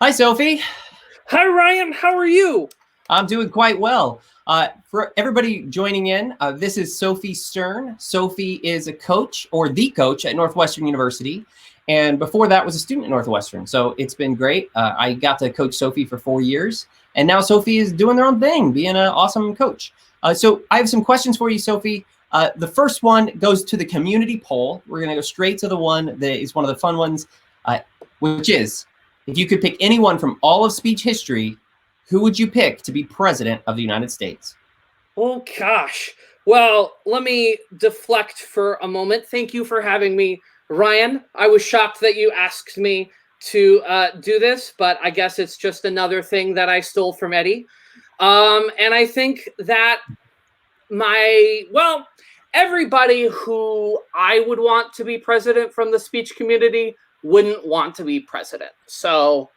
Hi, Sophie. Hi, Ryan. How are you? I'm doing quite well. For everybody joining in, this is Sophie Stern. Sophie is a coach or the coach at Northwestern University. And before that was a student at Northwestern. So it's been great. I got to coach Sophie for 4 years. And now Sophie is doing their own thing, being an awesome coach. So I have some questions for you, Sophie. The first one goes to the community poll. We're going to go straight to the one that is one of the fun ones, which is, if you could pick anyone from all of speech history, who would you pick to be president of the United States? Oh, gosh. Well, let me deflect for a moment. Thank you for having me, Ryan. I was shocked that you asked me to do this, but I guess it's just another thing that I stole from Eddie. And I think that everybody who I would want to be president from the speech community wouldn't want to be president. So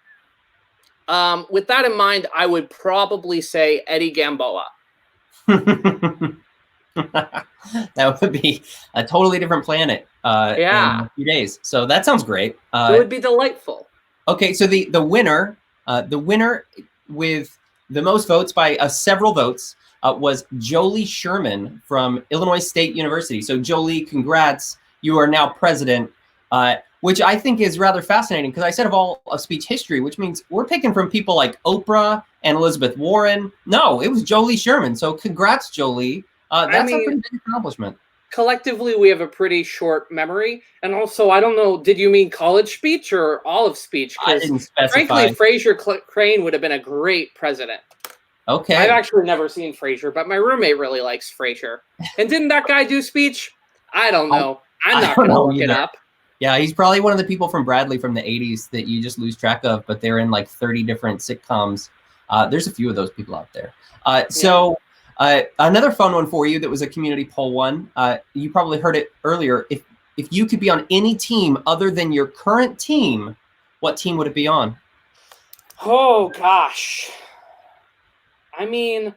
with that in mind, I would probably say Eddie Gamboa. That would be a totally different planet in a few days. So that sounds great. It would be delightful. Okay, so the winner with the most votes by several votes was Jolie Sherman from Illinois State University. So Jolie, congrats. You are now president. Which I think is rather fascinating because I said of all of speech history, which means we're picking from people like Oprah and Elizabeth Warren. No, it was Jolie Sherman. So congrats, Jolie. That's a pretty big accomplishment. Collectively, we have a pretty short memory. And also, I don't know, did you mean college speech or all of speech? I didn't specify. Frankly, Fraser Crane would have been a great president. Okay. I've actually never seen Fraser, but my roommate really likes Fraser. And didn't that guy do speech? I don't know. I'm not going to look it up. Yeah, he's probably one of the people from Bradley from the 80s that you just lose track of, but they're in like 30 different sitcoms. There's a few of those people out there. Another fun one for you that was a community poll one. You probably heard it earlier. If you could be on any team other than your current team, what team would it be on? Oh, gosh. I mean,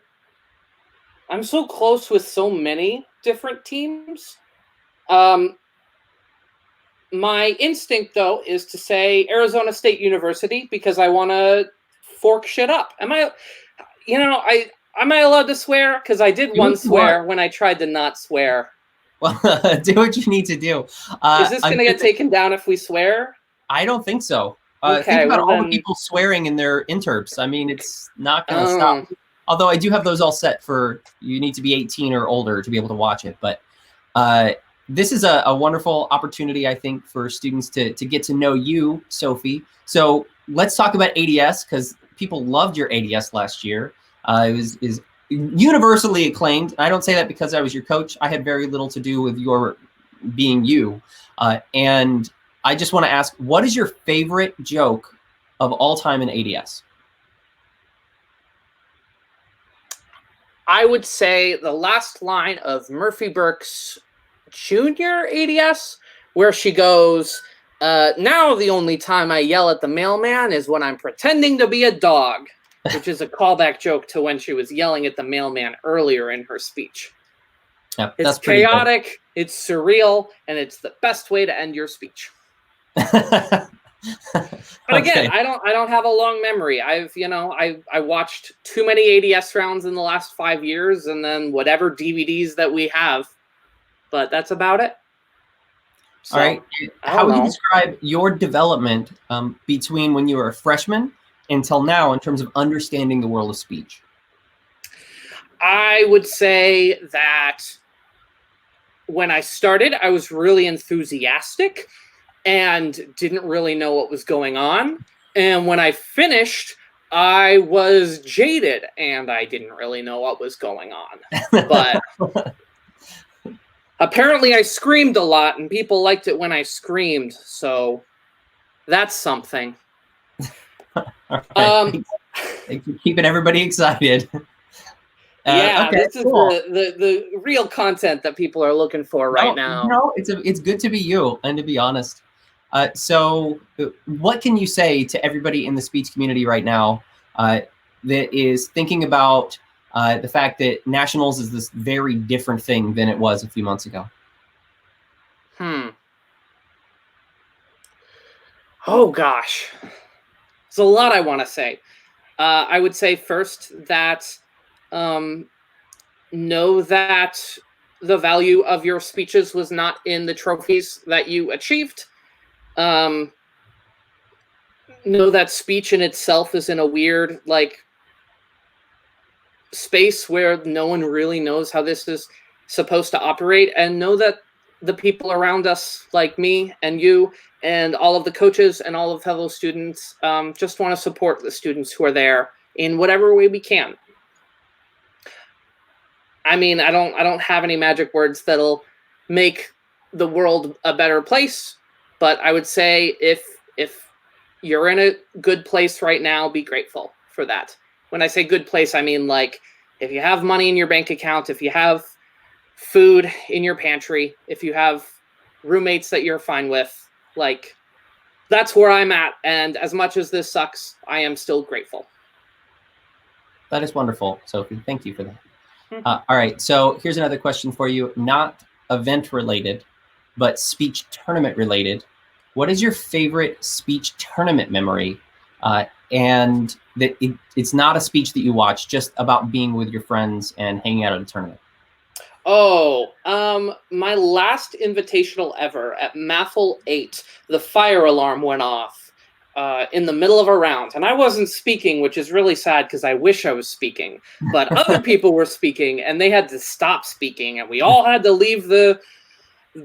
I'm so close with so many different teams. My instinct, though, is to say Arizona State University because I want to fork shit up. Am I allowed to swear? Because I did once swear when I tried to not swear. Well, do what you need to do. Is this going to get taken down if we swear? I don't think so. Okay, think about all the people swearing in their interps. I mean, it's not going to stop. Although I do have those all set for you need to be 18 or older to be able to watch it. But this is a wonderful opportunity, I think, for students to get to know you, Sophie. So let's talk about ADS because people loved your ADS last year. It was universally acclaimed. I don't say that because I was your coach. I had very little to do with your being you. And I just want to ask, what is your favorite joke of all time in ADS? I would say the last line of Murphy Burke's Junior ADS, where she goes, now the only time I yell at the mailman is when I'm pretending to be a dog, which is a callback joke to when she was yelling at the mailman earlier in her speech. Yep, it's chaotic, it's surreal, and it's the best way to end your speech. But again, I don't have a long memory. I watched too many ADS rounds in the last 5 years, and then whatever DVDs that we have. But that's about it. So, all right. How would you describe your development between when you were a freshman until now in terms of understanding the world of speech? I would say that when I started, I was really enthusiastic and didn't really know what was going on. And when I finished, I was jaded and I didn't really know what was going on. But apparently I screamed a lot and people liked it when I screamed. So that's something. Thanks for keeping everybody excited. This is the real content that people are looking for right now. No, it's good to be you and to be honest. So what can you say to everybody in the speech community right now that is thinking about the fact that nationals is this very different thing than it was a few months ago? Oh, gosh. There's a lot I want to say. I would say first that know that the value of your speeches was not in the trophies that you achieved. Know that speech in itself is in a weird, like, space where no one really knows how this is supposed to operate, and know that the people around us, like me and you and all of the coaches and all of fellow students, just want to support the students who are there in whatever way we can. I mean, I don't have any magic words that'll make the world a better place, but I would say if you're in a good place right now, be grateful for that. When I say good place, I mean, like, if you have money in your bank account, if you have food in your pantry, if you have roommates that you're fine with, like, that's where I'm at. And as much as this sucks, I am still grateful. That is wonderful, Sophie. Thank you for that. All right, so here's another question for you, not event related, but speech tournament related. What is your favorite speech tournament memory? And that it's not a speech that you watch, just about being with your friends and hanging out at a tournament. Oh, my last invitational ever at MAFL 8, the fire alarm went off in the middle of a round. And I wasn't speaking, which is really sad because I wish I was speaking. But other people were speaking, and they had to stop speaking. And we all had to leave the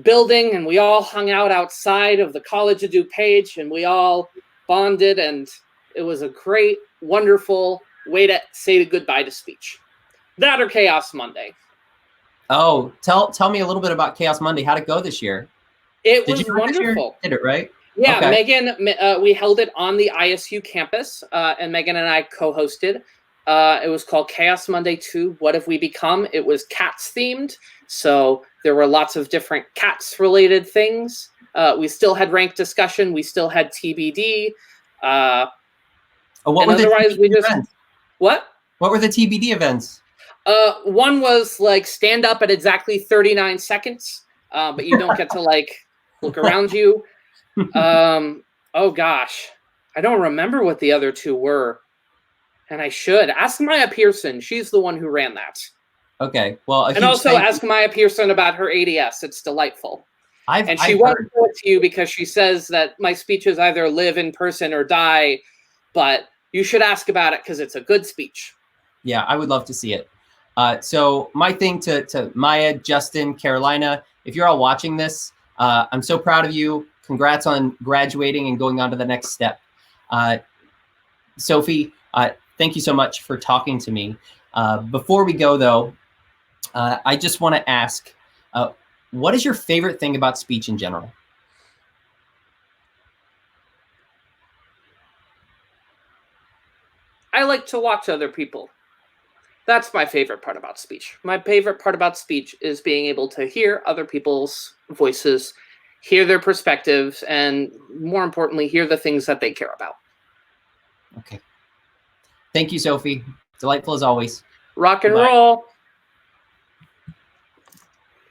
building, and we all hung out outside of the College of DuPage, and we all bonded, and it was a great, wonderful way to say goodbye to speech. That or Chaos Monday. Oh, tell me a little bit about Chaos Monday. How'd it go this year? It was wonderful. Did it right? Yeah, okay. Megan, we held it on the ISU campus, and Megan and I co-hosted. It was called Chaos Monday 2, What Have We Become? It was cats themed, so there were lots of different cats related things. We still had ranked discussion. We still had TBD. What were the TBD events? What? What were the TBD events? One was like stand up at exactly 39 seconds, but you don't get to like look around you. Oh gosh, I don't remember what the other two were, and I should ask Maya Pearson. She's the one who ran that. Okay, well, and also ask Maya Pearson about her ADS. It's delightful. And she won't do it to you because she says that my speeches either live in person or die, but you should ask about it because it's a good speech. Yeah, I would love to see it. So my thing to Maya, Justin, Carolina, if you're all watching this, I'm so proud of you. Congrats on graduating and going on to the next step. Sophie, thank you so much for talking to me. Before we go, though, I just want to ask, what is your favorite thing about speech in general? I like to watch other people. That's my favorite part about speech. My favorite part about speech is being able to hear other people's voices, hear their perspectives, and more importantly, hear the things that they care about. Okay. Thank you, Sophie. Delightful as always. Rock and roll.